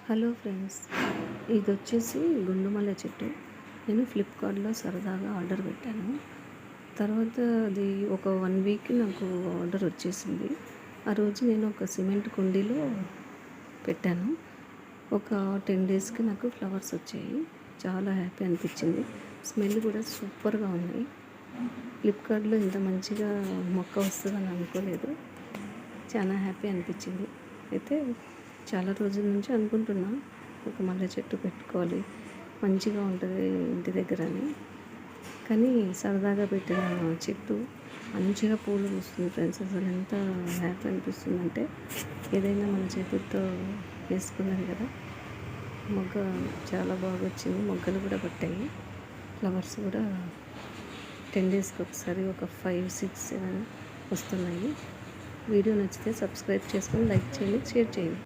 Hello friends, ఇది వచ్చేసి గుండుమల్లె చెట్టు. నేను ఫ్లిప్కార్ట్లో సరదాగా ఆర్డర్ పెట్టాను. తర్వాత అది ఒక 1 వీక్ నాకు ఆర్డర్ వచ్చేసింది. ఆ రోజు నేను ఒక సిమెంట్ కుండీలో పెట్టాను. ఒక 10 డేస్కి నాకు ఫ్లవర్స్ వచ్చాయి. చాలా హ్యాపీ అనిపించింది. స్మెల్ కూడా సూపర్గా ఉన్నాయి. ఫ్లిప్కార్ట్లో ఇంత మంచిగా మొక్క వస్తుందని అనుకోలేదు. చాలా హ్యాపీ అనిపించింది. అయితే చాలా రోజుల నుంచి అనుకుంటున్నా ఒక మల్లె చెట్టు పెట్టుకోవాలి, మంచిగా ఉంటుంది ఇంటి దగ్గర అని. కానీ సరదాగా పెట్టిన చెట్టు మంచిగా పూలు వస్తుంది ఫ్రెండ్స్. అసలు ఎంత హ్యాపీ అనిపిస్తుందంటే, ఏదైనా మన చేతులతో వేసుకున్నది కదా. మొగ్గ చాలా బాగా వచ్చింది. మొగ్గలు కూడా పట్టాయి. ఫ్లవర్స్ కూడా 10 డేస్కి ఒకసారి ఒక 5, 6, 7 వస్తున్నాయి. వీడియో నచ్చితే సబ్స్క్రైబ్ చేసుకొని లైక్ చేయండి, షేర్ చేయండి.